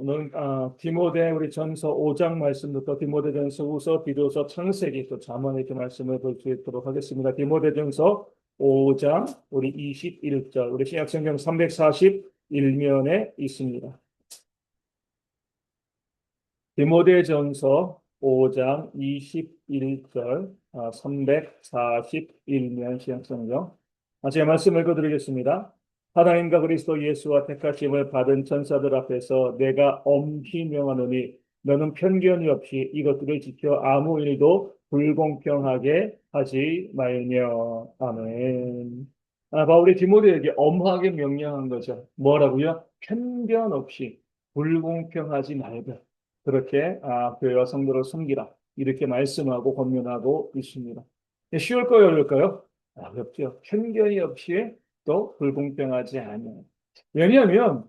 오늘 디모데 우리 전서 5장 말씀부터 디모데전서 후서 비로소 창세기 또 잠언 이렇게 말씀을 볼 수 있도록 하겠습니다. 디모데전서 5장 우리 21절 우리 신약성경 341면에 있습니다. 디모데전서 5장 21절 341면 신약성경 제가 말씀 읽어드리겠습니다. 하나님과 그리스도 예수와 택하심을 받은 천사들 앞에서 내가 엄히 명하노니 너는 편견이 없이 이것들을 지켜 아무 일도 불공평하게 하지 말며. 아멘. 바울이 디모데에게 엄하게 명령한 거죠. 뭐라고요? 편견 없이 불공평하지 말고 그렇게 교회와 성도를 섬기라 이렇게 말씀하고 권면하고 있습니다. 쉬울까요, 어려울까요? 어렵죠. 편견이 없이 또 불공평하지 않아요. 왜냐하면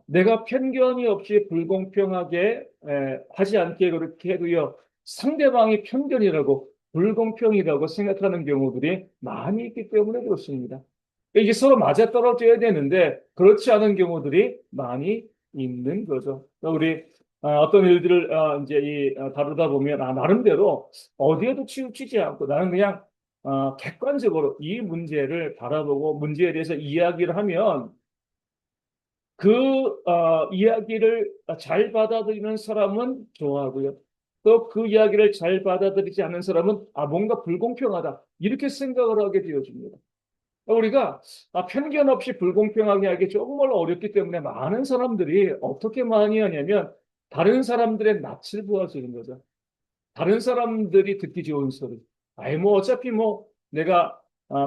내가 편견이 없이 불공평하게 하지 않게 그렇게 해도요, 상대방이 편견이라고 불공평이라고 생각하는 경우들이 많이 있기 때문에 그렇습니다. 이게 서로 맞아떨어져야 되는데 그렇지 않은 경우들이 많이 있는 거죠. 우리 어떤 일들을 이제 다루다 보면 나름대로 어디에도 치우치지 않고 나는 그냥 객관적으로 이 문제를 바라보고 문제에 대해서 이야기를 하면 그 이야기를 잘 받아들이는 사람은 좋아하고요. 또 그 이야기를 잘 받아들이지 않는 사람은 뭔가 불공평하다 이렇게 생각을 하게 되어집니다. 우리가 편견 없이 불공평하게 하기 정말 어렵기 때문에 많은 사람들이 어떻게 많이 하냐면 다른 사람들의 낯을 보아주는 거죠. 다른 사람들이 듣기 좋은 소리. 뭐 어차피 뭐 내가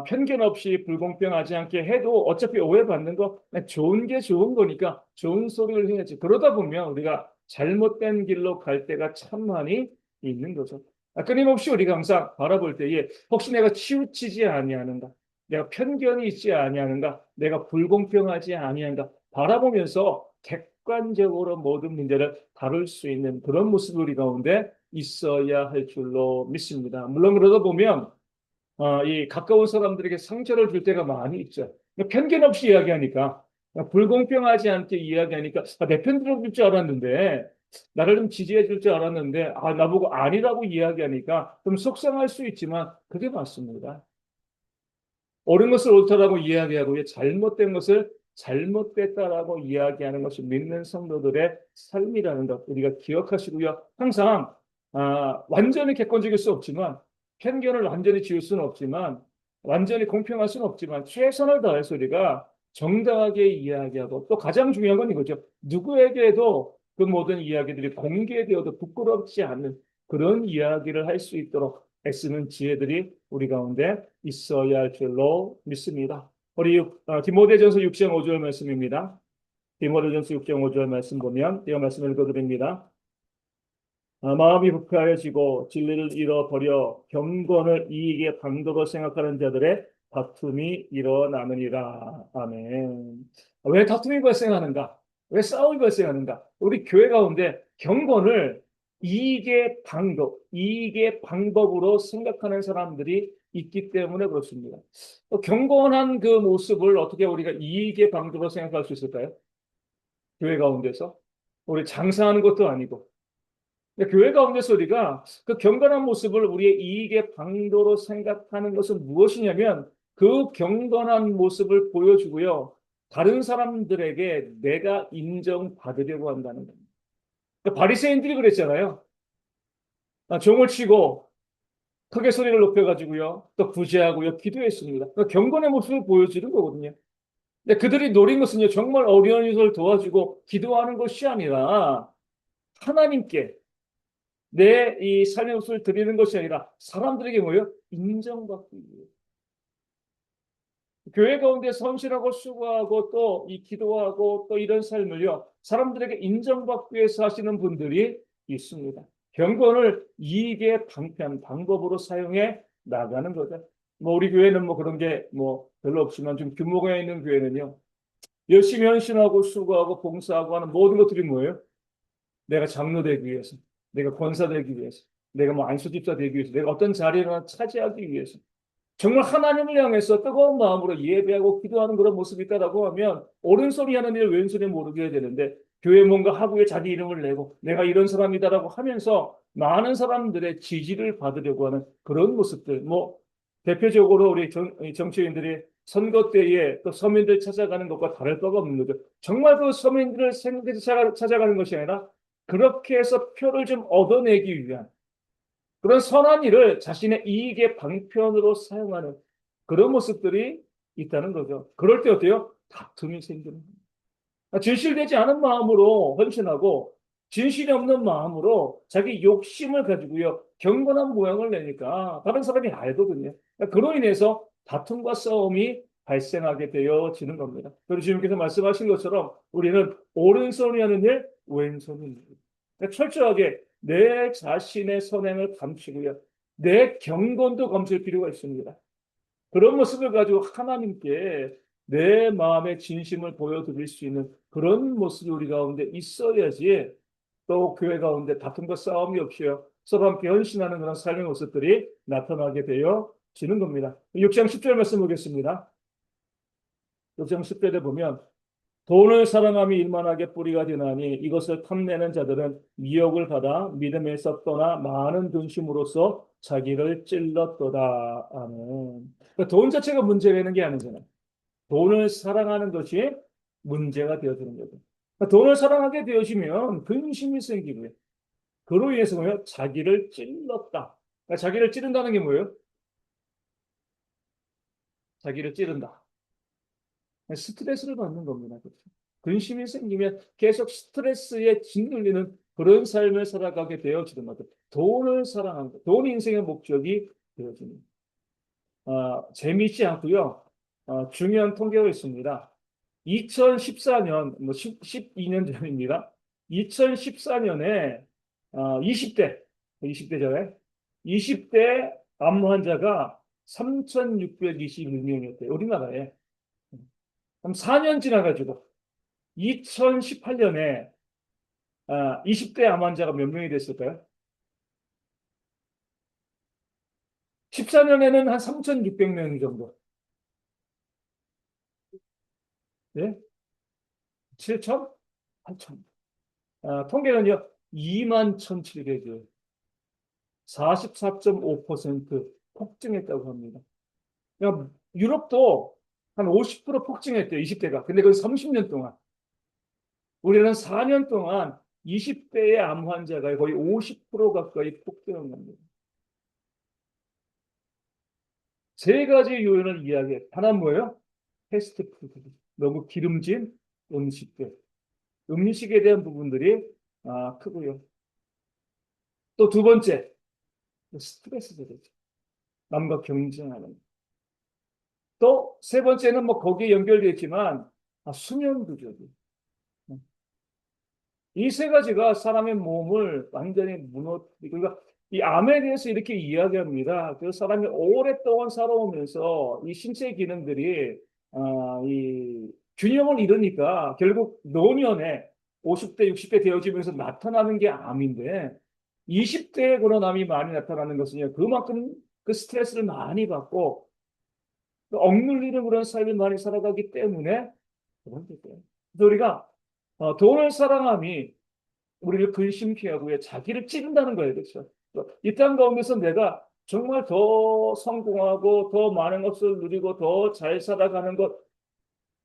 편견 없이 불공평하지 않게 해도 어차피 오해받는 거 좋은 게 좋은 거니까 좋은 소리를 해야지. 그러다 보면 우리가 잘못된 길로 갈 때가 참 많이 있는 거죠. 끊임없이 우리가 항상 바라볼 때에 혹시 내가 치우치지 아니하는가? 내가 편견이 있지 아니하는가? 내가 불공평하지 아니하는가? 바라보면서 객관적으로 모든 문제를 다룰 수 있는 그런 모습 우리 가운데 있어야 할 줄로 믿습니다. 물론 그러다 보면 이 가까운 사람들에게 상처를 줄 때가 많이 있죠. 편견 없이 이야기하니까 불공평하지 않게 이야기하니까 내 편 들어줄 줄 알았는데 나를 좀 지지해 줄 줄 알았는데 나보고 아니라고 이야기하니까 좀 속상할 수 있지만 그게 맞습니다. 옳은 것을 옳다라고 이야기하고 잘못된 것을 잘못됐다라고 이야기하는 것이 믿는 성도들의 삶이라는 것 우리가 기억하시고요. 항상 완전히 객관적일 수 없지만 편견을 완전히 지울 수는 없지만 완전히 공평할 수는 없지만 최선을 다해서 우리가 정당하게 이야기하고 또 가장 중요한 건 이거죠. 누구에게도 그 모든 이야기들이 공개되어도 부끄럽지 않는 그런 이야기를 할 수 있도록 애쓰는 지혜들이 우리 가운데 있어야 할 줄로 믿습니다. 우리 디모데전서 6장 5절 말씀입니다. 디모데전서 6장 5절 말씀 보면 이 말씀을 읽어드립니다. 마음이 불쾌하여지고 진리를 잃어버려 경건을 이익의 방도로 생각하는 자들의 다툼이 일어나느니라. 아멘. 왜 다툼이 발생하는가? 왜 싸움이 발생하는가? 우리 교회 가운데 경건을 이익의 방법, 이익의 방법으로 생각하는 사람들이 있기 때문에 그렇습니다. 경건한 그 모습을 어떻게 우리가 이익의 방법으로 생각할 수 있을까요? 교회 가운데서? 우리 장사하는 것도 아니고. 교회 가운데서 우리가 그 경건한 모습을 우리의 이익의 방도로 생각하는 것은 무엇이냐면 그 경건한 모습을 보여주고요. 다른 사람들에게 내가 인정받으려고 한다는 겁니다. 바리새인들이 그랬잖아요. 종을 치고 크게 소리를 높여가지고요. 또 구제하고요. 기도했습니다. 경건의 모습을 보여주는 거거든요. 근데 그들이 노린 것은요. 정말 어려운 이들을 도와주고 기도하는 것이 아니라 하나님께 내 이 삶의 모습을 드리는 것이 아니라 사람들에게 뭐예요? 인정받기 위해. 교회 가운데 성실하고 수고하고 또 이 기도하고 또 이런 삶을요. 사람들에게 인정받기 위해서 하시는 분들이 있습니다. 경건을 이익의 방편, 방법으로 사용해 나가는 거죠. 뭐 우리 교회는 뭐 그런 게 뭐 별로 없지만 좀 규모가 있는 교회는요. 열심히 헌신하고 수고하고 봉사하고 하는 모든 것들이 뭐예요? 내가 장로 되기 위해서, 내가 권사 되기 위해서, 내가 뭐 안수집사 되기 위해서, 내가 어떤 자리를 차지하기 위해서, 정말 하나님을 향해서 뜨거운 마음으로 예배하고 기도하는 그런 모습이 있다라고 하면 옳은 소리 하는 일 왼손에 모르게 해야 되는데 교회 뭔가 하고에 자기 이름을 내고 내가 이런 사람이다라고 하면서 많은 사람들의 지지를 받으려고 하는 그런 모습들. 뭐 대표적으로 우리 이 정치인들이 선거 때에 또 서민들 찾아가는 것과 다를 바가 없는 거죠. 정말 그 서민들을 생각해서 찾아가는 것이 아니라 그렇게 해서 표를 좀 얻어내기 위한 그런 선한 일을 자신의 이익의 방편으로 사용하는 그런 모습들이 있다는 거죠. 그럴 때 어때요? 다툼이 생기는 거예요. 진실되지 않은 마음으로 헌신하고 진실이 없는 마음으로 자기 욕심을 가지고요 경건한 모양을 내니까 다른 사람이 알거든요. 그로 인해서 다툼과 싸움이 발생하게 되어지는 겁니다. 그리고 주님께서 말씀하신 것처럼 우리는 오른손이 하는 일, 왼손이 하는 일. 그러니까 철저하게 내 자신의 선행을 감추고요. 내 경건도 감출 필요가 있습니다. 그런 모습을 가지고 하나님께 내 마음의 진심을 보여드릴 수 있는 그런 모습이 우리 가운데 있어야지 또 교회 가운데 다툼과 싸움이 없이요. 서로 함께 헌신하는 그런 삶의 모습들이 나타나게 되어지는 겁니다. 6장 10절 말씀 보겠습니다. 6장 10절에 보면 돈을 사랑함이 일만하게 뿌리가 되나니 이것을 탐내는 자들은 미혹을 받아 믿음에서 떠나 많은 근심으로써 자기를 찔렀도다. 아멘. 그러니까 돈 자체가 문제가 있는 게 아니잖아요. 돈을 사랑하는 것이 문제가 되어지는 거죠. 그러니까 돈을 사랑하게 되어지면 근심이 생기고요. 그로 인해서 뭐예요? 자기를 찔렀다. 그러니까 자기를 찌른다는 게 뭐예요? 자기를 찌른다. 스트레스를 받는 겁니다. 그렇죠? 근심이 생기면 계속 스트레스에 짓눌리는 그런 삶을 살아가게 되어지는 거죠. 돈을 사랑하는 것, 돈이 인생의 목적이 되어지는 재미있지 않고요. 중요한 통계가 있습니다. 2014년, 12년 전입니다. 2014년에 20대잖아요. 20대 암 환자가 3,621명이었대요. 우리나라에. 그럼 4년 지나가지고 2018년에 20대 암 환자가 몇 명이 됐을까요? 14년에는 한 3,600명 정도. 네? 7천? 8천. 통계는요, 2만 1,700여. 44.5% 폭증했다고 합니다. 그러니까 유럽도 한 50% 폭증했대요, 20대가. 근데 그건 30년 동안. 우리는 4년 동안 20대의 암 환자가 거의 50% 가까이 폭증한 겁니다. 세 가지 요인을 이야기해. 하나는 뭐예요? 패스트푸드. 너무 기름진 음식들. 음식에 대한 부분들이 크고요. 또 두 번째, 스트레스죠. 남과 경쟁하는. 또 세 번째는 뭐 거기에 연결되어 있지만 수면 부족이. 이 세 가지가 사람의 몸을 완전히 무너뜨리고 그러니까 이 암에 대해서 이렇게 이야기합니다. 그 사람이 오랫동안 살아오면서 이 신체 기능들이 이 균형을 잃으니까 결국 노년에 50대, 60대 되어지면서 나타나는 게 암인데 20대에 그런 암이 많이 나타나는 것은 그만큼 그 스트레스를 많이 받고 억눌리는 그런 삶을 많이 살아가기 때문에 그런 거죠. 그래서 우리가 돈을 사랑함이 우리를 근심케 하고 자기를 찌른다는 거예요. 그렇죠? 이 땅 가운데서 내가 정말 더 성공하고 더 많은 것을 누리고 더 잘 살아가는 것,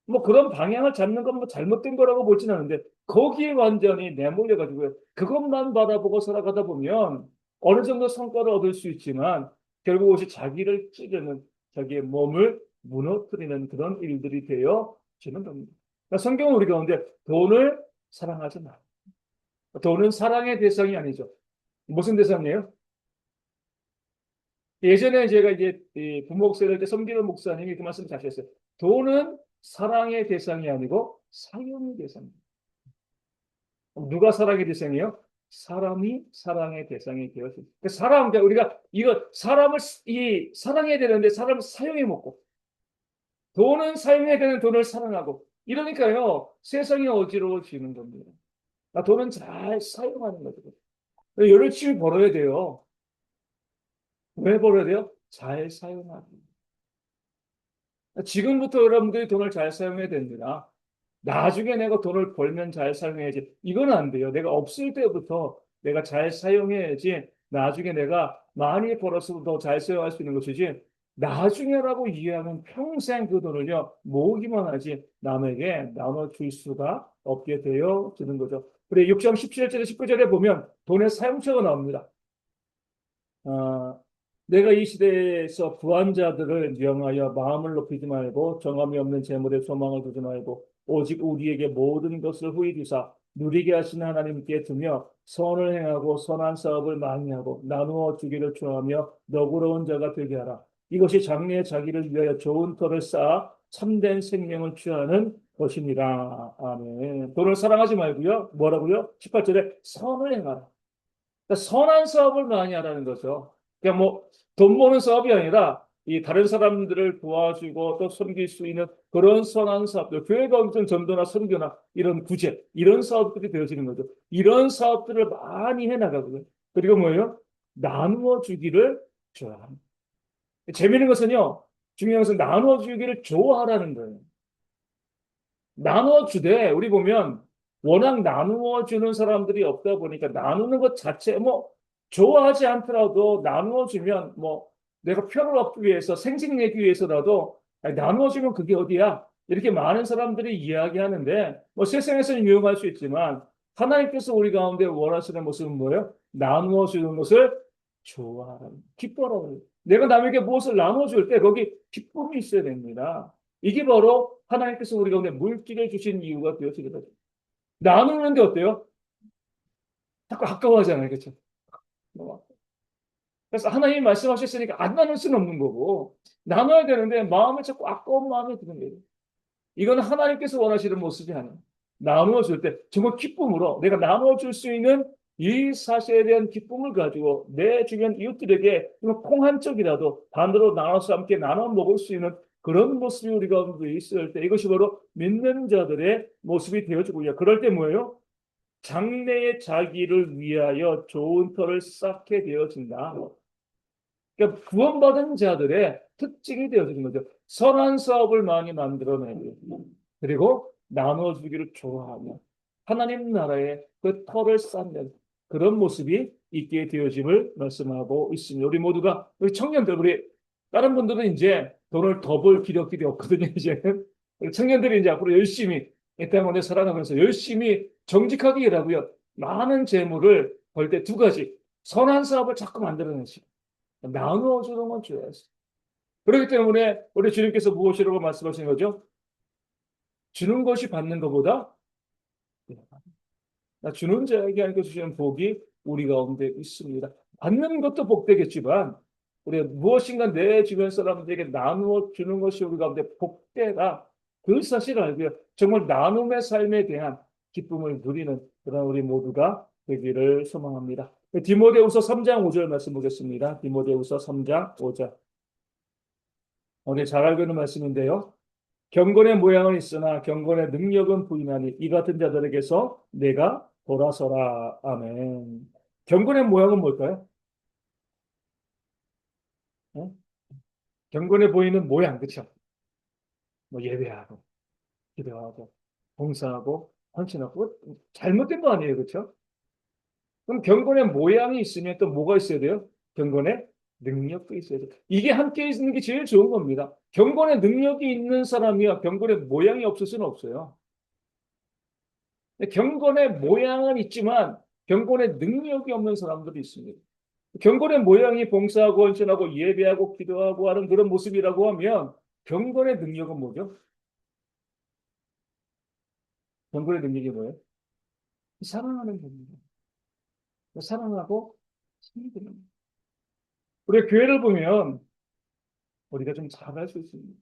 뭐 그런 방향을 잡는 건 뭐 잘못된 거라고 보진 않은데 거기에 완전히 내몰려가지고요. 그것만 바라보고 살아가다 보면 어느 정도 성과를 얻을 수 있지만 결국 그것이 자기를 찌르는 자기의 몸을 무너뜨리는 그런 일들이 되어지는 겁니다. 그러니까 성경은 우리 가운데 돈을 사랑하지 마. 돈은 사랑의 대상이 아니죠. 무슨 대상이에요? 예전에 제가 이제 부목사를 때 섬기는 목사님이 그 말씀 다시 했어요. 돈은 사랑의 대상이 아니고 사용의 대상입니다. 누가 사랑의 대상이에요? 사람이 사랑의 대상이 되었습니다. 사람, 그러니까 우리가 이거 사람을 사랑해야 되는데 사람을 사용해 먹고 돈은 사용해야 되는 돈을 사랑하고 이러니까요 세상이 어지러워지는 겁니다. 돈은 잘 사용하는 거죠. 열심히 벌어야 돼요. 왜 벌어야 돼요? 잘 사용하기. 지금부터 여러분들이 돈을 잘 사용해야 됩니다. 나중에 내가 돈을 벌면 잘 사용해야지. 이건 안 돼요. 내가 없을 때부터 내가 잘 사용해야지. 나중에 내가 많이 벌어서 더 잘 사용할 수 있는 것이지. 나중에라고 이해하면 평생 그 돈을요, 모으기만 하지 남에게 나눠줄 수가 없게 되어지는 거죠. 그래, 6장 17절에 19절에 보면 돈의 사용처가 나옵니다. 아, 내가 이 시대에서 부한자들을 명하여 마음을 높이지 말고 정함이 없는 재물에 소망을 두지 말고 오직 우리에게 모든 것을 후히 주사 누리게 하시는 하나님께 두며 선을 행하고 선한 사업을 많이 하고 나누어 주기를 좋아하며 너그러운 자가 되게 하라. 이것이 장래의 자기를 위하여 좋은 터를 쌓아 참된 생명을 취하는 것입니다. 아멘. 돈을 사랑하지 말고요. 뭐라고요? 18절에 선을 행하라. 그러니까 선한 사업을 많이 하라는 거죠. 그냥 뭐 돈 버는 사업이 아니라 이 다른 사람들을 도와주고 또 섬길 수 있는 그런 선한 사업들, 교회가 엄청 전도나 선교나 이런 구제, 이런 사업들이 되어지는 거죠. 이런 사업들을 많이 해나가고요. 그리고 뭐예요? 나누어 주기를 좋아합니다. 재미있는 것은요, 중요한 것은 나누어 주기를 좋아하라는 거예요. 나누어 주되 우리 보면 워낙 나누어 주는 사람들이 없다 보니까 나누는 것 자체 뭐 좋아하지 않더라도 나누어 주면 뭐 내가 표를 얻기 위해서 생식 내기 위해서라도 아니, 나누어 주면 그게 어디야? 이렇게 많은 사람들이 이야기하는데 뭐 세상에서는 유용할 수 있지만 하나님께서 우리 가운데 원하시는 모습은 뭐예요? 나누어 주는 것을 좋아하라. 기뻐라. 내가 남에게 무엇을 나누어 줄 때 거기 기쁨이 있어야 됩니다. 이게 바로 하나님께서 우리 가운데 물질을 주신 이유가 되어지거든요. 나누는데 어때요? 자꾸 아까워하잖아요. 그렇죠? 그래서 하나님이 말씀하셨으니까 안 나눌 수는 없는 거고 나눠야 되는데 마음에 자꾸 아까운 마음이 드는 거예요. 이건 하나님께서 원하시는 모습이 아니에요. 나누어 줄 때 정말 기쁨으로 내가 나누어 줄 수 있는 이 사실에 대한 기쁨을 가지고 내 주변 이웃들에게 콩 한 쪽이라도 반으로 나눠서 함께 나눠 먹을 수 있는 그런 모습이 우리 가운데 있을 때 이것이 바로 믿는 자들의 모습이 되어지고요. 그럴 때 뭐예요? 장래의 자기를 위하여 좋은 터를 쌓게 되어진다. 그러니까 구원받은 자들의 특징이 되어지는 거죠. 선한 사업을 많이 만들어내고 그리고 나눠주기를 좋아하며 하나님 나라의 그 터를 쌓는 그런 모습이 있게 되어짐을 말씀하고 있습니다. 우리 모두가 우리 청년들 우리 다른 분들은 이제 돈을 더 벌 기력이 없거든요. 이제는 우리 청년들이 이제 앞으로 열심히 이 땅을 살아가면서 열심히 정직하게 일하고요. 많은 재물을 벌 때 두 가지 선한 사업을 자꾸 만들어내시고 나누어 주는 건 좋아요. 그렇기 때문에 우리 주님께서 무엇이라고 말씀하시는 거죠? 주는 것이 받는 것보다 주는 자에게 하나님께서 주시는 복이 우리 가운데 있습니다. 받는 것도 복되겠지만 우리가 무엇인가 내 주변 사람들에게 나누어 주는 것이 우리 가운데 복되다. 그 사실을 알고요. 정말 나눔의 삶에 대한 기쁨을 누리는 그런 우리 모두가 되기를 소망합니다. 디모데후서 3장 5절 말씀 보겠습니다. 디모데후서 3장 5절. 우리 잘 알고 있는 말씀인데요. 경건의 모양은 있으나 경건의 능력은 부인하니 이 같은 자들에게서 내가 돌아서라. 아멘. 경건의 모양은 뭘까요? 어? 경건해 보이는 모양, 그렇죠? 뭐 예배하고, 기도하고, 봉사하고, 헌신하고, 잘못된 거 아니에요, 그렇죠? 그럼 경건의 모양이 있으면 또 뭐가 있어야 돼요? 경건의 능력도 있어야 돼요. 이게 함께 있는 게 제일 좋은 겁니다. 경건의 능력이 있는 사람이야 경건의 모양이 없을 수는 없어요. 경건의 모양은 있지만 경건의 능력이 없는 사람들이 있습니다. 경건의 모양이 봉사하고 헌신하고 예배하고 기도하고 하는 그런 모습이라고 하면 경건의 능력은 뭐죠? 경건의 능력이 뭐예요? 사랑하는 겁니다. 사랑하고 섬기는. 우리 교회를 보면 우리가 좀 잘할 수 있습니다.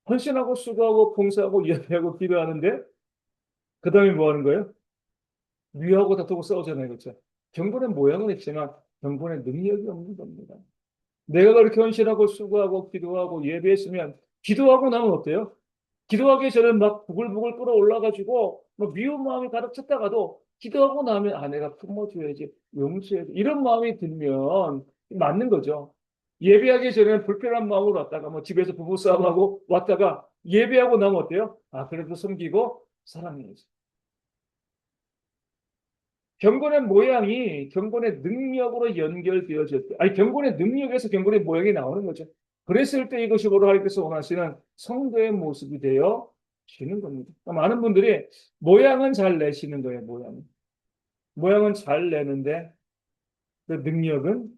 헌신하고 수고하고 봉사하고 예배하고 기도하는데 그 다음에 뭐 하는 거예요? 위하고 다투고 싸우잖아요. 그렇죠? 경건의 모양은 있지만 경건의 능력이 없는 겁니다. 내가 그렇게 헌신하고 수고하고 기도하고 예배했으면 기도하고 나면 어때요? 기도하기 전에 막 부글부글 끓어올라가지고 뭐 미운 마음이 가득 찼다가도 기도하고 나면 아 내가 품어줘야지 용서해야지 이런 마음이 들면 맞는 거죠. 예배하기 전에는 불편한 마음으로 왔다가 뭐 집에서 부부싸움하고 왔다가 예배하고 나면 어때요? 아 그래도 섬기고 사랑이에요. 경건의 모양이 경건의 능력으로 연결되어질 때, 아니 경건의 능력에서 경건의 모양이 나오는 거죠. 그랬을 때 이것이 바로 하나님께서 원하시는 성도의 모습이 되어지는 겁니다. 그러니까 많은 분들이 모양은 잘 내시는 거예요. 모양은 잘 내는데 그 능력은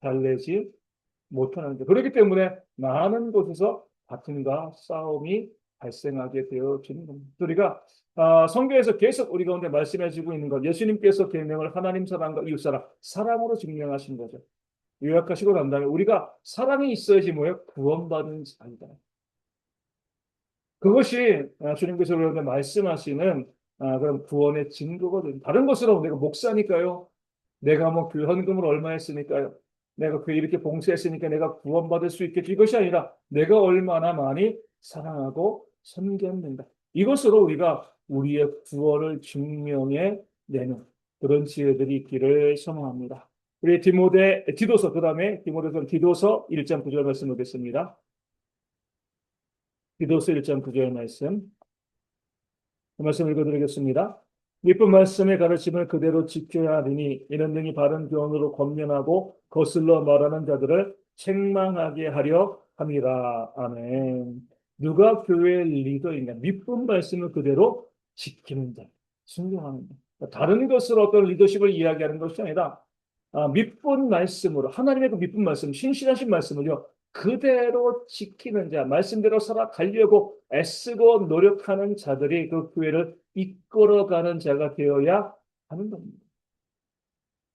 잘 내지 못하는 거죠. 그렇기 때문에 많은 곳에서 다툼과 싸움이 발생하게 되어지는 겁니다. 우리가 성경에서 계속 우리 가운데 말씀해주고 있는 것, 예수님께서 계명을 하나님 사랑과 이웃 사랑, 사랑으로 증명하신 거죠. 요약하시고 난 다음에 우리가 사랑이 있어야지 뭐예요? 구원받은 자이다. 그것이 주님께서 우리한테 말씀하시는 그런 구원의 증거거든요. 다른 것으로 내가 목사니까요. 내가 뭐 교헌금을 얼마 했으니까요. 내가 그 이렇게 봉사했으니까 내가 구원받을 수 있겠지. 이것이 아니라 내가 얼마나 많이 사랑하고 섬겼는가. 이것으로 우리가 우리의 구원을 증명해 내는 그런 지혜들이 있기를 소망합니다. 우리 디도서, 그 다음에 디도서 1장 9절 말씀 보겠습니다. 디도서 1장 9절 말씀. 그 말씀 읽어드리겠습니다. 예쁜 말씀의 가르침을 그대로 지켜야 하리니 이는 등이 바른 교훈으로 권면하고 거슬러 말하는 자들을 책망하게 하려 함이라. 아멘. 누가 교회의 리더인가? 믿은 말씀을 그대로 지키는 자, 순종하는 자. 다른 것으로 어떤 리더십을 이야기하는 것이 아니라 믿은 말씀으로 하나님의 그 믿은 말씀, 신실하신 말씀을요. 그대로 지키는 자, 말씀대로 살아가려고 애쓰고 노력하는 자들이 그 교회를 이끌어가는 자가 되어야 하는 겁니다.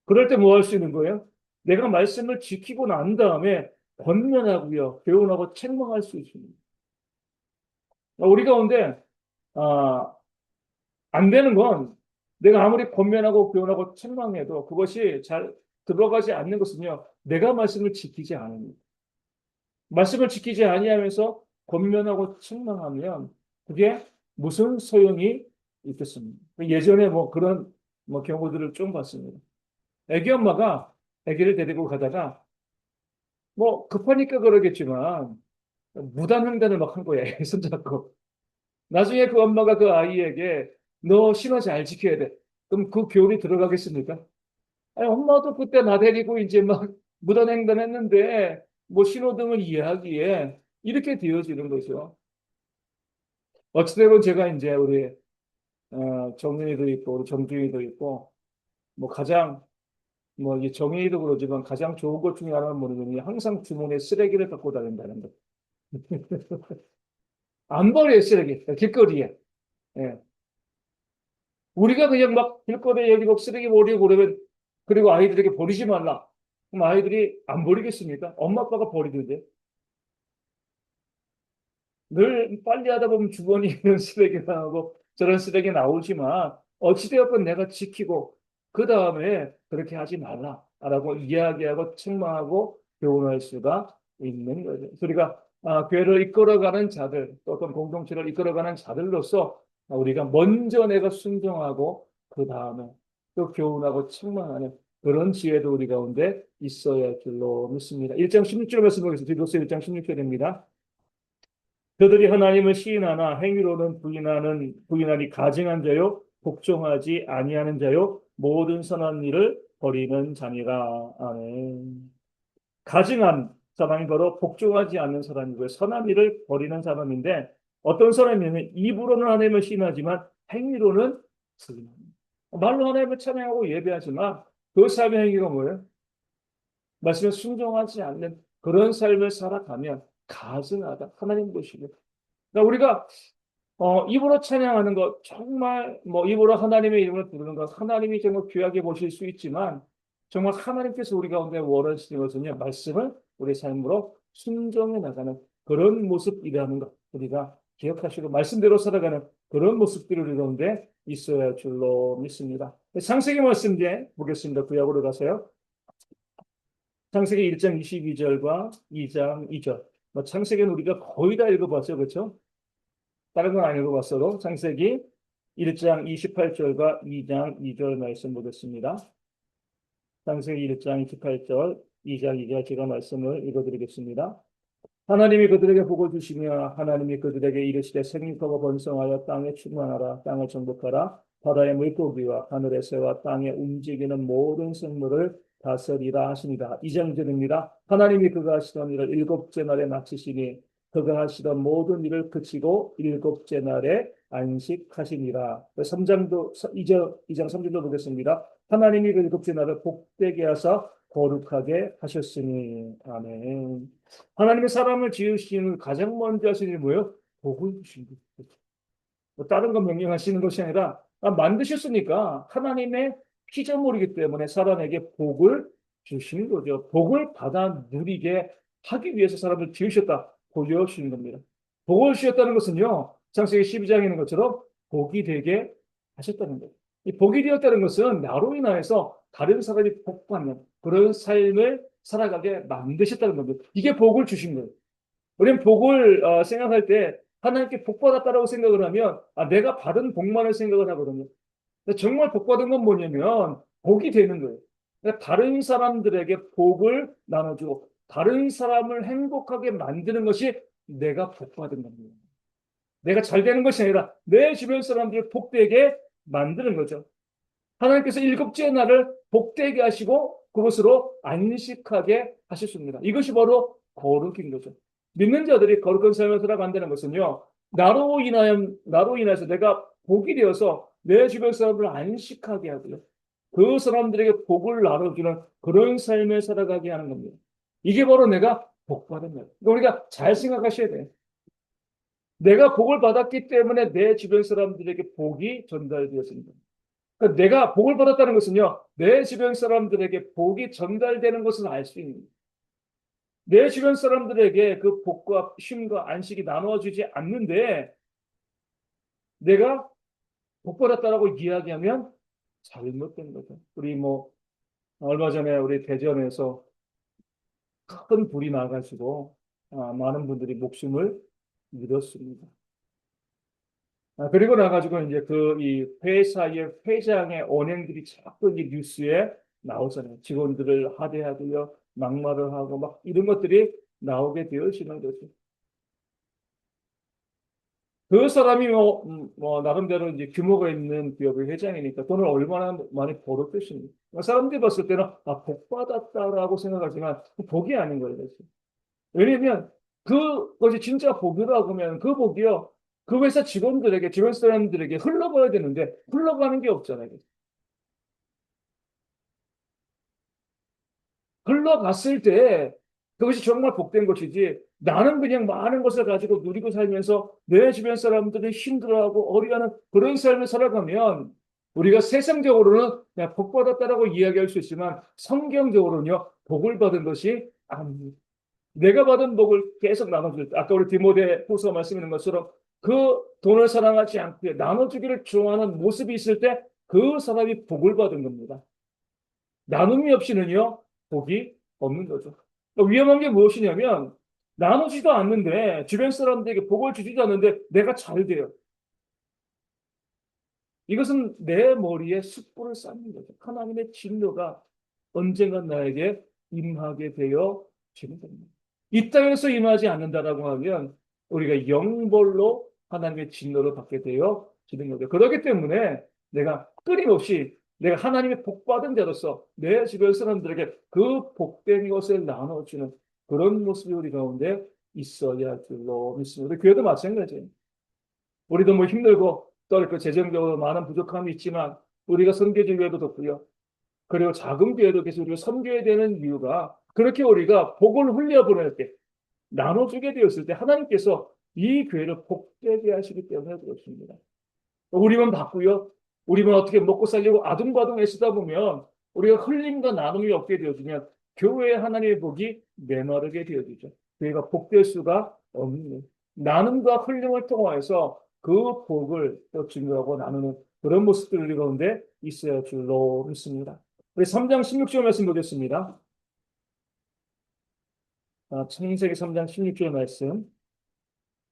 그럴 때 뭐 할 수 있는 거예요? 내가 말씀을 지키고 난 다음에 권면하고요, 교훈하고 책망할 수 있습니다. 우리 가운데 안 되는 건 내가 아무리 권면하고 교훈하고 책망해도 그것이 잘 들어가지 않는 것은요, 내가 말씀을 지키지 않습니다. 말씀을 지키지 아니하면서 권면하고 책망하면 그게 무슨 소용이 있겠습니까? 예전에 뭐 그런 뭐 경우들을 좀 봤습니다. 애기 엄마가 애기를 데리고 가다가 뭐 급하니까 그러겠지만 무단횡단을 막 한 거예요. 손잡고. 나중에 그 엄마가 그 아이에게 너 신호 잘 지켜야 돼. 그럼 그 교훈이 들어가겠습니까? 아니, 엄마도 그때 나 데리고 이제 막 무단횡단했는데 뭐 신호등을 이해하기에 이렇게 되어지는 거죠. 어찌되건 제가 이제 우리 정윤이도 있고 우리 정준이도 있고 뭐 가장 뭐 이 정윤이도 그러지만 가장 좋은 것 중에 하나는 뭐냐면 항상 주머니에 쓰레기를 갖고 다닌다는 거. 안 버려요 쓰레기 길거리에. 예. 우리가 그냥 막 길거리에 여기 막 쓰레기 버리고 그러면 그리고 아이들에게 버리지 말라. 그럼 아이들이 안 버리겠습니까? 엄마 아빠가 버리던데. 늘 빨리 하다 보면 주머니에 있는 쓰레기 나오고 저런 쓰레기 나오지만 어찌되었건 내가 지키고 그 다음에 그렇게 하지 말라라고 이야기하고 책망하고 교훈할 수가 있는 거죠. 우리가 교회를 이끌어가는 자들 또 어떤 공동체를 이끌어가는 자들로서 우리가 먼저 내가 순종하고 그 다음에 또 교훈하고 책망하는 그런 지혜도 우리 가운데 있어야 할 줄로 믿습니다. 1장 16절 말씀 보겠습니다. 디도서 1장 16절입니다. 그들이 하나님을 시인하나 행위로는 부인하니 가증한 자요 복종하지 아니하는 자요 모든 선한 일을 버리는 자니라. 아멘. 가증한 사람이 바로 복종하지 않는 사람이고요. 선한 일을 버리는 사람인데 어떤 사람이냐면 입으로는 하나님을 시인하지만 행위로는 부인합니다. 말로 하나님을 찬양하고 예배하지만 그 삶의 행위가 뭐예요? 말씀에 순종하지 않는 그런 삶을 살아가면 가증하다. 하나님 보시고 그러니까 우리가 입으로 찬양하는 것 정말 뭐 입으로 하나님의 이름을 부르는 것 하나님이 정말 귀하게 보실 수 있지만 정말 하나님께서 우리 가운데 원하시는 것은요 말씀을 우리 삶으로 순종해 나가는 그런 모습이라는 것 우리가 기억하시고 말씀대로 살아가는 그런 모습들이 우리 가운데 있어야 할 줄로 믿습니다. 창세기 말씀 이제 보겠습니다. 구약으로 가세요. 창세기 1장 22절과 2장 2절. 뭐 창세기는 우리가 거의 다 읽어봤죠, 그렇죠? 다른 건 안 읽어봤어도 창세기 1장 28절과 2장 2절 말씀 보겠습니다. 창세기 1장 28절, 2장 2절 제가 말씀을 읽어드리겠습니다. 하나님이 그들에게 복을 주시며 하나님이 그들에게 이르시되 생육하고 번성하여 땅에 충만하라. 땅을 정복하라. 바다의 물고기와 하늘의 새와 땅에 움직이는 모든 생물을 다스리라 하시니라. 2장절입니다. 하나님이 그가 하시던 일을 일곱째 날에 마치시니 그가 하시던 모든 일을 그치고 일곱째 날에 안식하시니라. 3장도 2장 3절도 보겠습니다. 하나님이 그 일곱째 날을 복되게 하사 거룩하게 하셨으니. 아멘. 하나님의 사람을 지으시는 가장 먼저 하시는 일이 뭐예요? 복을 주신 거예요. 뭐 다른 거 명령하시는 것이 아니라 만드셨으니까 하나님의 피조물이기 때문에 사람에게 복을 주시는 거죠. 복을 받아 누리게 하기 위해서 사람을 지으셨다. 보여주시는 겁니다. 복을 주셨다는 것은요. 창세기 12장에 있는 것처럼 복이 되게 하셨다는 거예요. 이 복이 되었다는 것은 나로 인하여서 다른 사람이 복받는 그런 삶을 살아가게 만드셨다는 겁니다. 이게 복을 주신 거예요. 우리는 복을 생각할 때 하나님께 복 받았다라고 생각을 하면 내가 받은 복만을 생각을 하거든요. 근데 정말 복 받은 건 뭐냐면 복이 되는 거예요. 그러니까 다른 사람들에게 복을 나눠주고 다른 사람을 행복하게 만드는 것이 내가 복 받은 겁니다. 내가 잘 되는 것이 아니라 내 주변 사람들이 복되게 만드는 거죠. 하나님께서 일곱째 날을 복되게 하시고 그것으로 안식하게 하셨습니다. 이것이 바로 거룩인 거죠. 믿는 자들이 거룩한 삶을 살아간다는 것은요, 나로 인해서 내가 복이 되어서 내 주변 사람을 안식하게 하고요. 그 사람들에게 복을 나눠주는 그런 삶을 살아가게 하는 겁니다. 이게 바로 내가 복 받은 거예요. 우리가 잘 생각하셔야 돼요. 내가 복을 받았기 때문에 내 주변 사람들에게 복이 전달되었습니다. 그러니까 내가 복을 받았다는 것은요, 내 주변 사람들에게 복이 전달되는 것을 알 수 있는 거예요. 내 주변 사람들에게 그 복과 쉼과 안식이 나눠주지 않는데 내가 복 받았다라고 이야기하면 잘못된 거죠. 우리 얼마 전에 우리 대전에서 큰 불이 나가지고 많은 분들이 목숨을 잃었습니다. 그리고 나가지고 이제 이 회사의 회장의 언행들이 자꾸 이 뉴스에 나오잖아요. 직원들을 하대하고요, 막말을 하고 막 이런 것들이 나오게 되어지는 거죠. 그 사람이 나름대로 이제 규모가 있는 기업의 회장이니까 돈을 얼마나 많이 벌었겠습니까? 사람들이 봤을 때는 복 받았다라고 생각하지만 복이 아닌 거예요. 왜냐면 그것이 진짜 복이라고 하면 그 복이요. 그 회사 직원들에게, 주변 사람들에게 흘러가야 되는데 흘러가는 게 없잖아요. 흘러갔을 때 그것이 정말 복된 것이지 나는 그냥 많은 것을 가지고 누리고 살면서 내 주변 사람들이 힘들어하고 어려워하는 그런 삶을 살아가면 우리가 세상적으로는 그냥 복 받았다라고 이야기할 수 있지만 성경적으로는요 복을 받은 것이 아닙니다. 내가 받은 복을 계속 나눠줄 때 아까 우리 디모데 후서 말씀하는 것처럼 그 돈을 사랑하지 않고 나눠주기를 좋아하는 모습이 있을 때 그 사람이 복을 받은 겁니다. 나눔이 없이는요 복이 없는 거죠. 그러니까 위험한 게 무엇이냐면 나누지도 않는데 주변 사람들에게 복을 주지도 않는데 내가 잘 돼요. 이것은 내 머리에 숯불을 쌓는 거죠. 하나님의 진노가 언젠간 나에게 임하게 되어 지는 겁니다. 이 땅에서 임하지 않는다라고 하면 우리가 영벌로 하나님의 진노를 받게 되어 지는 거죠. 그렇기 때문에 내가 끊임없이 내가 하나님의 복받은 자로서 내 주변 사람들에게 그 복된 것을 나눠주는 그런 모습이 우리 가운데 있어야 할 줄로 믿습니다. 우리 교회도 마찬가지예요. 우리도 힘들고 또 그 재정적으로 많은 부족함이 있지만 우리가 선교지 교회도 덥고요. 그리고 작은 교회도 계속 우리가 섬겨야 되는 이유가 그렇게 우리가 복을 흘려보낼 때 나눠주게 되었을 때 하나님께서 이 교회를 복되게 하시기 때문에 그렇습니다. 우리만 바꾸요. 우리만 어떻게 먹고 살려고 아둥바둥 애쓰다 보면 우리가 흘림과 나눔이 없게 되어지면 교회에 하나님의 복이 메마르게 되어지죠. 교회가 복될 수가 없는 나눔과 흘림을 통하여서 그 복을 또 증거하고 나누는 그런 모습들이 우리 가운데 있어야 할 줄로 믿습니다. 우리 3장 16절 말씀 보겠습니다. 창세기 3장 16절 말씀.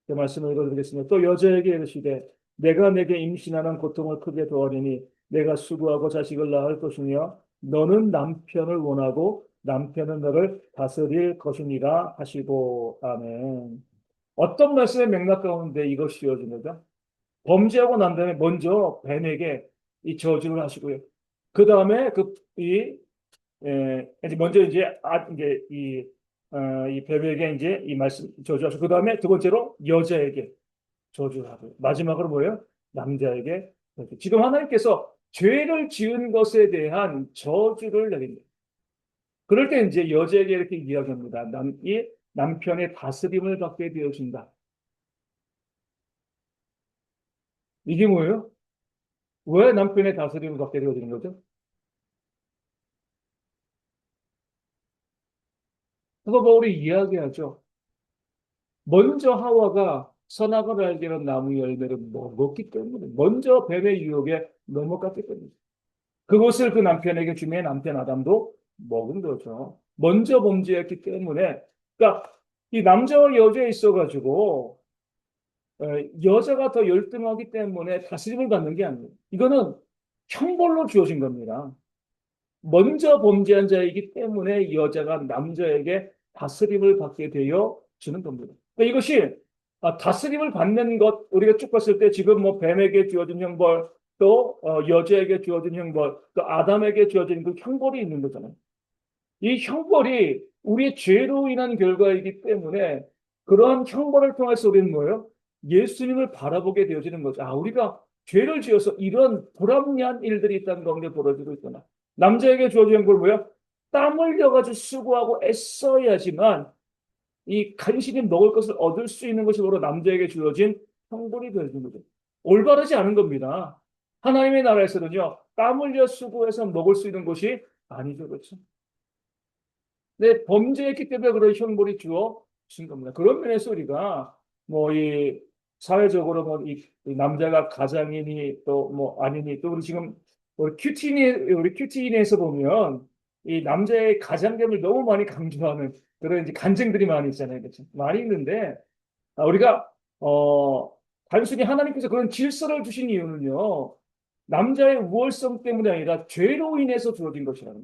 그 말씀을 읽어드리겠습니다. 또 여자에게 이르시되 내가 내게 임신하는 고통을 크게 더하리니 내가 수고하고 자식을 낳을 것이며 너는 남편을 원하고 남편은 너를 다스릴 것이니라 하시고. 아멘. 어떤 말씀의 맥락 가운데 이것이 이어진 거죠? 범죄하고 난 다음에 먼저 뱀에게 이 저주를 하시고요. 그 다음에 이제 먼저 이제 이 뱀에게 이제 이 말씀 저주하시고, 그 다음에 두 번째로 여자에게 저주를 하고요. 마지막으로 뭐예요? 남자에게. 지금 하나님께서 죄를 지은 것에 대한 저주를 내립니다. 그럴 때 이제 여자에게 이렇게 이야기합니다. 이 남편의 다스림을 받게 되어진다. 이게 뭐예요? 왜 남편의 다스림을 받게 되어지는 거죠? 그거 바울이 이야기하죠. 먼저 하와가 선악을 알게 하는 나무 열매를 먹었기 때문에, 먼저 뱀의 유혹에 넘어갔기 때문에, 그것을 그 남편에게 주면 남편 아담도 먹은 거죠. 먼저 범죄했기 때문에. 그러니까 이 남자와 여자에 있어가지고 어, 여자가 더 열등하기 때문에 다스림을 받는 게 아니에요. 이거는 형벌로 주어진 겁니다. 먼저 범죄한 자이기 때문에 여자가 남자에게 다스림을 받게 되어 주는 겁니다. 그러니까 이것이 다스림을 받는 것, 우리가 쭉 봤을 때 지금 뭐 뱀에게 주어진 형벌, 또 여자에게 주어진 형벌, 또 아담에게 주어진 그 형벌이 있는 거잖아요. 이 형벌이 우리의 죄로 인한 결과이기 때문에 그러한 형벌을 통해서 우리는 뭐예요? 예수님을 바라보게 되어지는 거죠. 우리가 죄를 지어서 이런 불합리한 일들이 있다는 가운데 벌어지고 있구나. 남자에게 주어진 형벌 뭐야? 땀 흘려가지고 수고하고 애써야지만 이 간신히 먹을 것을 얻을 수 있는 것이 바로 남자에게 주어진 형벌이 되어지는 거죠. 올바르지 않은 겁니다. 하나님의 나라에서는요, 땀 흘려 수고해서 먹을 수 있는 것이 아니죠. 그렇죠? 네, 범죄했기 때문에 그런 형벌이 주어진 겁니다. 그런 면에서 우리가 뭐 이 사회적으로 이 남자가 가장이니 또 뭐 아니니 또 우리 지금 우리 큐티인에서 보면 이 남자의 가장됨을 너무 많이 강조하는 그런 이제 간증들이 많이 있잖아요. 그렇죠? 많이 있는데 우리가 단순히 하나님께서 그런 질서를 주신 이유는요. 남자의 우월성 때문이 아니라 죄로 인해서 주어진 것이라는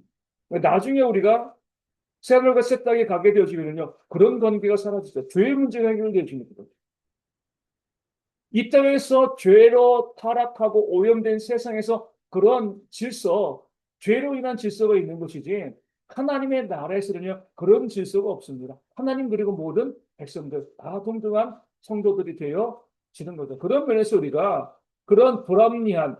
거예요. 나중에 우리가 새하늘과 새 땅에 가게 되어지면요. 그런 관계가 사라지죠. 죄의 문제가 해결되어집니다. 이 땅에서 죄로 타락하고 오염된 세상에서 그런 질서, 죄로 인한 질서가 있는 것이지 하나님의 나라에서는요. 그런 질서가 없습니다. 하나님 그리고 모든 백성들 다 동등한 성도들이 되어지는 거죠. 그런 면에서 우리가 그런 불합리한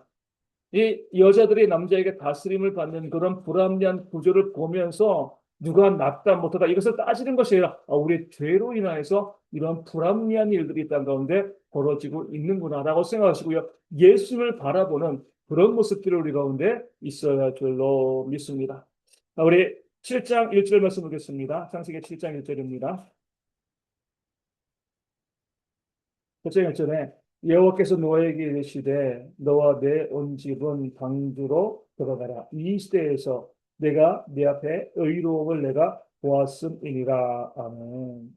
이 여자들이 남자에게 다스림을 받는 그런 불합리한 구조를 보면서 누가 낫다 못하다 이것을 따지는 것이 아니라 우리의 죄로 인하여서 이런 불합리한 일들이 있다는 가운데 벌어지고 있는구나라고 생각하시고요. 예수님을 바라보는 그런 모습들이 우리 가운데 있어야 할 줄로 믿습니다. 우리 7장 1절 말씀 보겠습니다. 창세기 7장 1절입니다. 7장 1절에 여호와께서 노아에게 이르시되 너와 내 온 집은 방주로 들어가라. 이 시대에서 내가 네 앞에 의로움을 내가 보았음이니라. 아멘.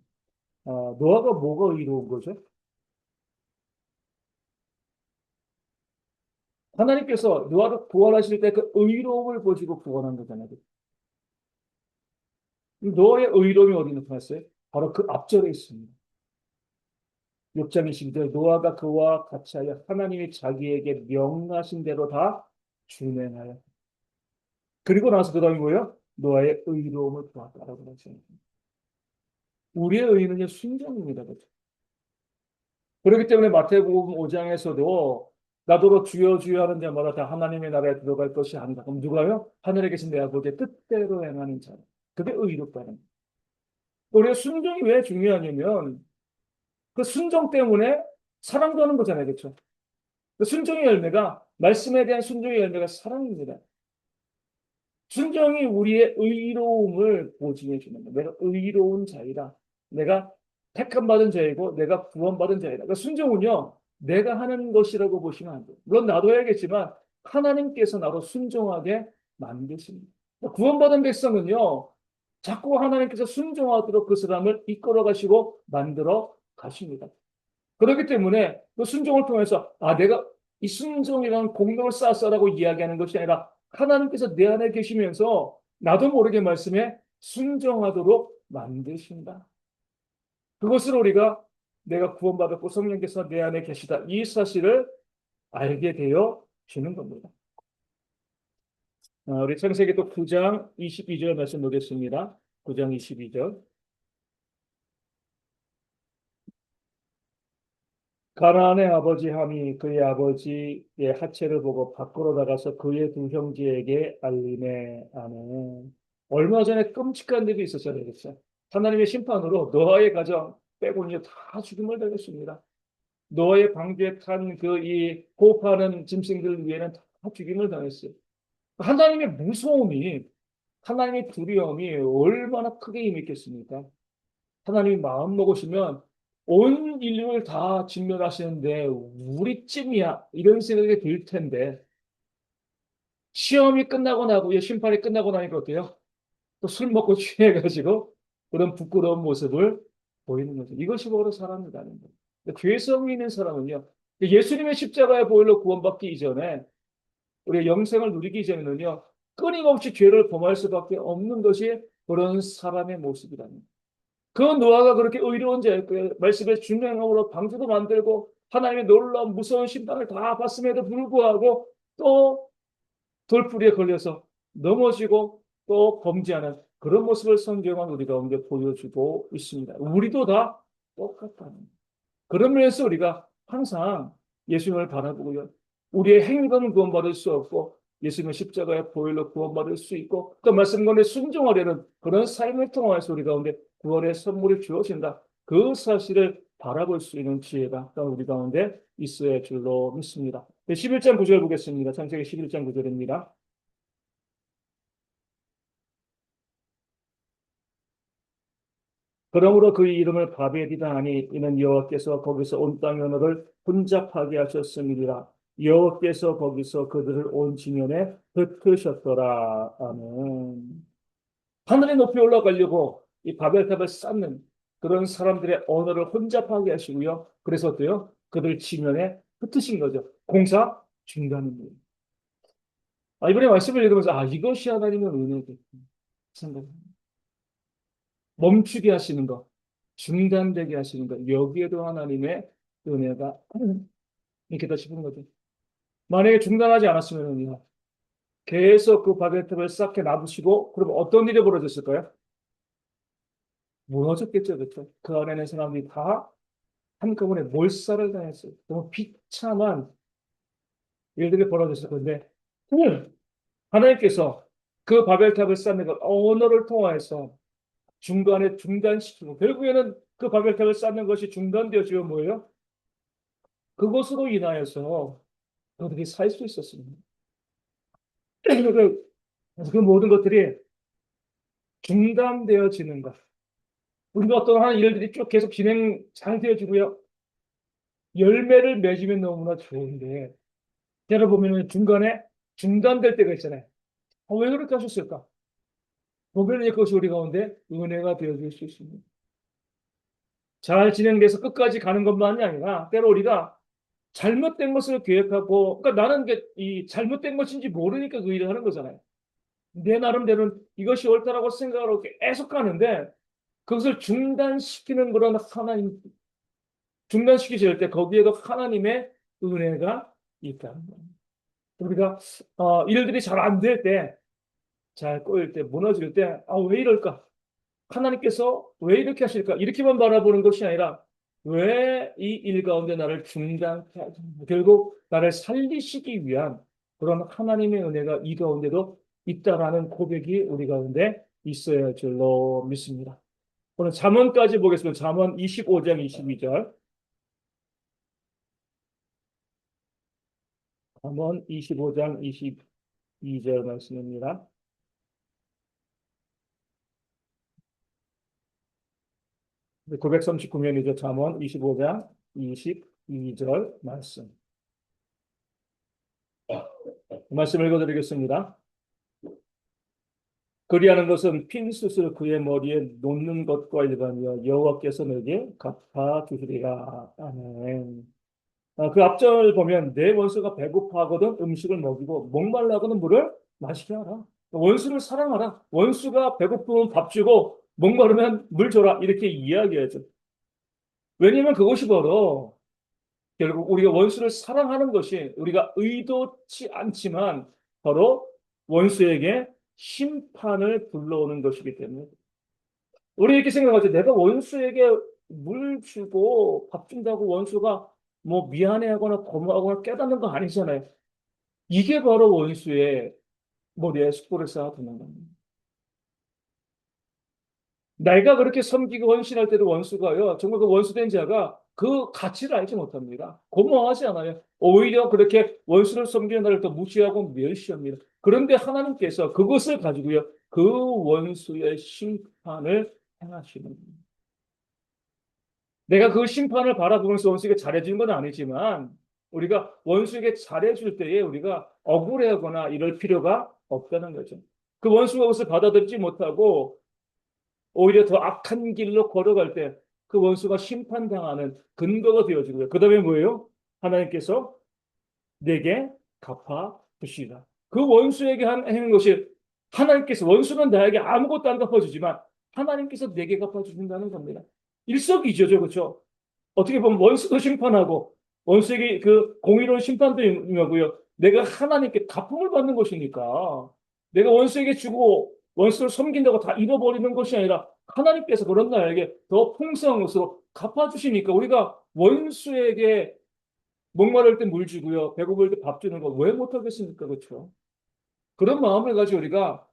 노아가 뭐가 의로운 거죠? 하나님께서 노아를 구원하실 때 그 의로움을 보시고 구원한 거잖아요. 노아의 의로움이 어디 나타났어요? 바로 그 앞절에 있습니다. 6장 22절 노아가 그와 같이 하여 하나님이 자기에게 명하신 대로 다 준행하여 그리고 나서 그 다음에 뭐예요? 노아의 의로움을 보았다라고 하죠. 우리의 의는요 순종입니다. 그렇죠? 그렇기 때문에 마태복음 5장에서도 나더러 주여 주여 하는 자마다 다 하나님의 나라에 들어갈 것이 아니다. 그럼 누가요? 하늘에 계신 내 아버지의 뜻대로 행하는 자. 그게 의롭다는 거예요. 우리의 순종이 왜 중요하냐면 그 순종 때문에 사랑도 하는 거잖아요. 그렇죠? 그 순종의 열매가 말씀에 대한 순종의 열매가 사랑입니다. 순종이 우리의 의로움을 보증해 주는 거예요. 내가 의로운 자이다. 내가 택함 받은 자이고 내가 구원받은 자이다. 그러니까 순종은요. 내가 하는 것이라고 보시면 안 돼요. 물론 나도 해야겠지만 하나님께서 나로 순종하게 만드십니다. 그러니까 구원받은 백성은요. 자꾸 하나님께서 순종하도록 그 사람을 이끌어 가시고 만들어 가십니다. 그렇기 때문에 그 순종을 통해서 내가 이 순종이라는 공덕을 쌓았어라고 이야기하는 것이 아니라 하나님께서 내 안에 계시면서 나도 모르게 말씀에 순종하도록 만드신다. 그것을 우리가 내가 구원받았고 성령께서 내 안에 계시다. 이 사실을 알게 되어 주는 겁니다. 우리 창세기 또 9장 22절 말씀 보겠습니다. 9장 22절. 가나안의 아버지 함이 그의 아버지의 하체를 보고 밖으로 나가서 그의 두 형제에게 알림해. 아멘. 얼마 전에 끔찍한 일이 있었잖아요. 그렇죠? 하나님의 심판으로 노아의 가정 빼고는 다 죽임을 당했습니다. 노아의 방주에 탄 그 이 호흡하는 짐승들 위에는 다 죽임을 당했어요. 하나님의 무서움이, 하나님의 두려움이 얼마나 크게 임했겠습니까? 하나님이 마음 먹으시면 온 인류를 다 직면하시는데 우리쯤이야 이런 생각이 들 텐데, 시험이 끝나고 나고 심판이 끝나고 나니까 어때요? 또 술 먹고 취해가지고 그런 부끄러운 모습을 보이는 거죠. 이것이 바로 사람이라는 거예요. 죄성이 있는 사람은요, 예수님의 십자가의 보혈로 구원받기 이전에, 우리의 영생을 누리기 전에는요, 끊임없이 죄를 범할 수밖에 없는 것이 그런 사람의 모습이라는 거예요. 그 노아가 그렇게 의로운 자였고요. 말씀의 준행함으로 방주도 만들고 하나님의 놀라운 무서운 심판을 다 받음에도 불구하고 또 돌풀이에 걸려서 넘어지고 또 범죄하는 그런 모습을 성경은 우리 가운데 보여주고 있습니다. 우리도 다 똑같다는 거예요. 그런 면에서 우리가 항상 예수님을 바라보고요, 우리의 행위로는 구원받을 수 없고 예수님의 십자가의 보혈로 구원받을 수 있고 또 말씀 가운데 순종하려는 그런 삶을 통해서 우리 가운데 구원의 선물이 주어진다. 그 사실을 바라볼 수 있는 지혜가 우리 가운데 있어야 할 줄로 믿습니다. 11장 9절 보겠습니다. 창세기 11장 9절입니다. 그러므로 그 이름을 바벨이라 하니 이는 여호와께서 거기서 온 땅의 언어를 혼잡하게 하셨음이니라. 여호와께서 거기서 그들을 온 지면에 흩으셨더라. 아멘. 하늘에 높이 올라가려고 이 바벨탑을 쌓는 그런 사람들의 언어를 혼잡하게 하시고요. 그래서 어때요? 그들 지면에 흩으신 거죠. 공사 중단입니다. 이번에 말씀을 읽으면서 이것이 하나님의 은혜겠구나 생각합니다. 멈추게 하시는 것, 중단되게 하시는 것, 여기에도 하나님의 은혜가 있겠다 싶은 거죠. 만약에 중단하지 않았으면요, 계속 그 바벨탑을 쌓게 놔두시고, 그러면 어떤 일이 벌어졌을까요? 무너졌겠죠, 그렇죠? 그 안에 있는 사람들이 다 한꺼번에 몰살을 당했어요. 너무 비참한 일들이 벌어졌을 건데, 하나님께서 그 바벨탑을 쌓는 것, 언어를 통해서 중간에 중단시키고, 결국에는 그 바벨탑을 쌓는 것이 중단되어지면 뭐예요? 그것으로 인하여서 그들이 살 수 있었습니다. 그 모든 것들이 중단되어지는 것. 우리가 어떠한 일들이 쭉 계속 진행 잘 되어지고요. 열매를 맺으면 너무나 좋은데, 때려 보면 중간에 중단될 때가 있잖아요. 왜 그렇게 하셨을까? 보면 그것이 우리 가운데 은혜가 되어질 수 있습니다. 잘 진행돼서 끝까지 가는 것만이 아니라, 때로 우리가 잘못된 것을 계획하고, 그러니까 나는 이 잘못된 것인지 모르니까 그 일을 하는 거잖아요. 내 나름대로는 이것이 옳다라고 생각하고 계속 가는데 그것을 중단시키는 그런 하나님, 중단시키실 때 거기에도 하나님의 은혜가 있다는 거예요. 우리가 일들이 잘 안 될 때, 잘 꼬일 때, 무너질 때, 왜 이럴까? 하나님께서 왜 이렇게 하실까? 이렇게만 바라보는 것이 아니라 왜 이 일 가운데 나를 중단케 하지? 결국 나를 살리시기 위한 그런 하나님의 은혜가 이 가운데도 있다라는 고백이 우리 가운데 있어야 할 줄로 믿습니다. 오늘 잠언까지 보겠습니다. 잠언 25장 22절. 잠언 25장 22절 말씀입니다. 939면이죠. 잠언 25장 22절 말씀. 말씀 읽어드리겠습니다. 그리하는 것은 핀 숯을 그의 머리에 놓는 것과 일반이여 여호와께서 내게 갚아 주시리라. 아멘. 그 앞절 보면 내 원수가 배고파하거든 음식을 먹이고 목말라하거든 물을 마시게 하라. 원수를 사랑하라. 원수가 배고프면 밥 주고 목마르면 물 줘라. 이렇게 이야기하죠. 왜냐하면 그것이 바로 결국 우리가 원수를 사랑하는 것이 우리가 의도치 않지만 바로 원수에게 심판을 불러오는 것이기 때문에 우리 이렇게 생각하죠. 내가 원수에게 물 주고 밥 준다고 원수가 뭐 미안해하거나 고마워하거나 깨닫는 거 아니잖아요. 이게 바로 원수의 머리에 숯불을 쌓아두는 겁니다. 내가 그렇게 섬기고 헌신할 때도 원수가요, 정말 그 원수된 자가 그 가치를 알지 못합니다. 고마워하지 않아요. 오히려 그렇게 원수를 섬기는 나를 더 무시하고 멸시합니다. 그런데 하나님께서 그것을 가지고요, 그 원수의 심판을 행하시는 겁니다. 내가 그 심판을 바라보면서 원수에게 잘해주는 건 아니지만, 우리가 원수에게 잘해줄 때에 우리가 억울해하거나 이럴 필요가 없다는 거죠. 그 원수가 그것을 받아들이지 못하고 오히려 더 악한 길로 걸어갈 때 그 원수가 심판당하는 근거가 되어지고요. 그 다음에 뭐예요? 하나님께서 내게 갚아 주시라. 그 원수에게 하는 것이 하나님께서 원수는 나에게 아무것도 안 갚아주지만 하나님께서 내게 갚아주신다는 겁니다. 일석이조죠, 그렇죠? 어떻게 보면 원수도 심판하고 원수에게 그 공의로운 심판도 임하고요. 내가 하나님께 갚음을 받는 것이니까 내가 원수에게 주고 원수를 섬긴다고 다 잃어버리는 것이 아니라 하나님께서 그런 나에게 더 풍성한 것으로 갚아주시니까 우리가 원수에게 목마를 때 물 주고요. 배고플 때 밥 주는 거 왜 못하겠습니까? 그렇죠? 그런 마음을 가지고 우리가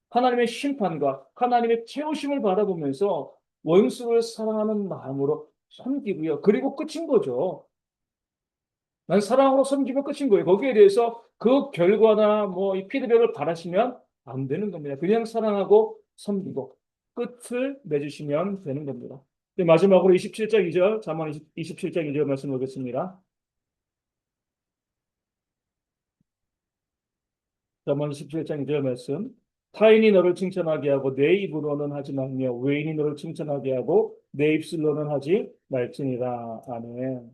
하나님의 심판과 하나님의 채우심을 바라보면서 원수를 사랑하는 마음으로 섬기고요. 그리고 끝인 거죠. 난 사랑으로 섬기면 끝인 거예요. 거기에 대해서 그 결과나 뭐 이 피드백을 바라시면 안 되는 겁니다. 그냥 사랑하고 섬기고 끝을 맺으시면 되는 겁니다. 마지막으로 27장 2절, 잠언 27장 2절 말씀 보겠습니다. 잠언 17장 2절 말씀. 타인이 너를 칭찬하게 하고 내 입으로는 하지 말며 외인이 너를 칭찬하게 하고 내 입술로는 하지 말지니라. 아멘.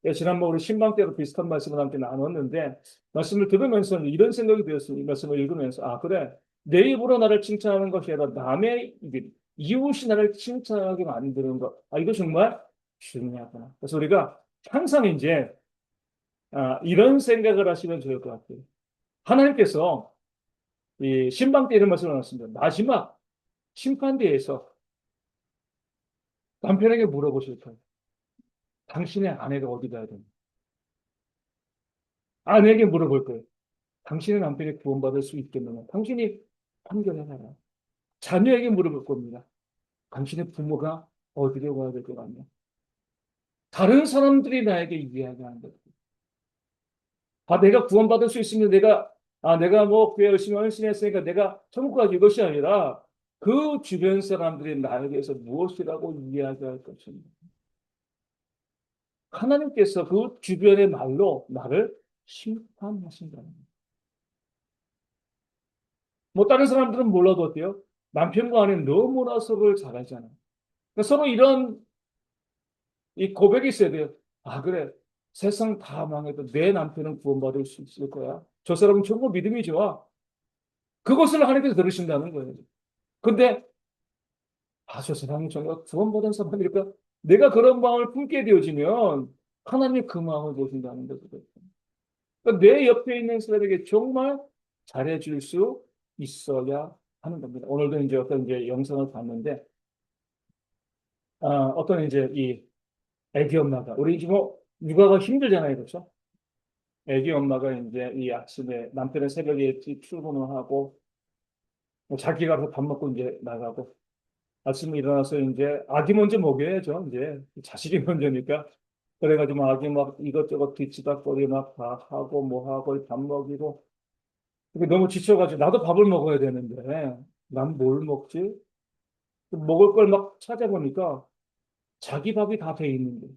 예, 지난번 우리 신방 때도 비슷한 말씀을 함께 나눴는데 말씀을 들으면서 이런 생각이 들었습니다. 이 말씀을 읽으면서 아 그래 내 입으로 나를 칭찬하는 것이 아니라 남의 입이 이웃이 나를 칭찬하게 만드는 것. 아 이거 정말 중요하구나. 그래서 우리가 항상 이제 이런 생각을 하시면 좋을 것 같아요. 하나님께서 이 신방 때 이런 말씀을 나눴습니다. 마지막 심판대에서 남편에게 물어보실 거예요. 당신의 아내가 어디 가야 됩니까? 아내에게 물어볼 거예요. 당신의 남편이 구원받을 수 있겠느냐? 당신이 판결해라. 자녀에게 물어볼 겁니다. 당신의 부모가 어디로 가야 될 것 같냐? 다른 사람들이 나에게 이야기하는 것. 내가 구원받을 수 있으면 내가 뭐 교회 열심히 헌신했으니까 내가 천국 가지 이것이 아니라 그 주변 사람들이 나에 대해서 무엇이라고 이야기할 것입니다. 하나님께서 그 주변의 말로 나를 심판하신다는 거예요. 뭐 다른 사람들은 몰라도 어때요? 남편과 아내는 너무나 서로를 잘 알잖아요. 그러니까 서로 이런 이 고백이 있어야 돼요. 아 그래 세상 다 망해도 내 남편은 구원받을 수 있을 거야. 저 사람은 정말 믿음이 좋아. 그것을 하나님께서 들으신다는 거예요. 근데 저 사람이 정말 구원받은 사람일까? 내가 그런 마음을 품게 되어지면 하나님이 그 마음을 보신다는 거거든요. 그러니까 내 옆에 있는 사람에게 정말 잘해줄 수 있어야 하는 겁니다. 오늘도 이제 어떤 이제 영상을 봤는데, 어떤 이제 이 애기 엄마가, 우리 이제 뭐, 육아가 힘들잖아요. 그렇죠? 애기 엄마가 이제 이 아침에 남편의 새벽에 출근을 하고, 뭐 자기가 가서 밥 먹고 이제 나가고, 아침에 일어나서 이제 아기 먼저 먹여야죠. 이제 자식이 먼저니까. 그래가지고 막 아기 막 이것저것 뒤치다꺼리 막 다 하고 뭐 하고 밥 먹이고 너무 지쳐가지고 나도 밥을 먹어야 되는데 난 뭘 먹지? 먹을 걸 막 찾아보니까 자기 밥이 다 돼 있는 거예요.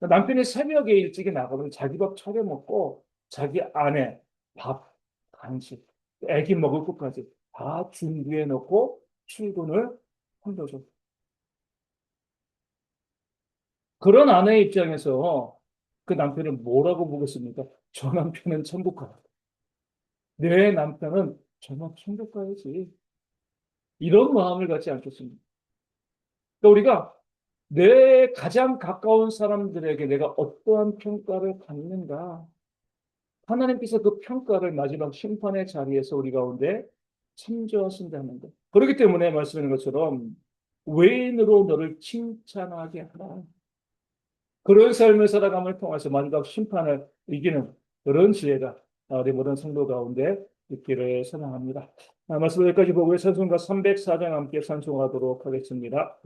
남편이 새벽에 일찍이 나가면 자기 밥 차려 먹고 자기 아내 밥, 간식, 애기 먹을 것까지 다 준비해 놓고 출근을 한 거죠. 그런 아내의 입장에서 그 남편을 뭐라고 보겠습니까? 저 남편은 천국 가라. 내 남편은 정말 천국 가야지. 이런 마음을 갖지 않겠습니까? 그러니까 우리가 내 가장 가까운 사람들에게 내가 어떠한 평가를 받는가? 하나님께서 그 평가를 마지막 심판의 자리에서 우리 가운데 참조하신다는 것. 그렇기 때문에 말씀하는 것처럼 외인으로 너를 칭찬하게 하라. 그런 삶을 살아감을 통해서 마지막 심판을 이기는 그런 지혜가 우리 모든 성도 가운데 있기를 소망합니다. 말씀 여기까지 보고 찬송가 304장 함께 찬송하도록 하겠습니다.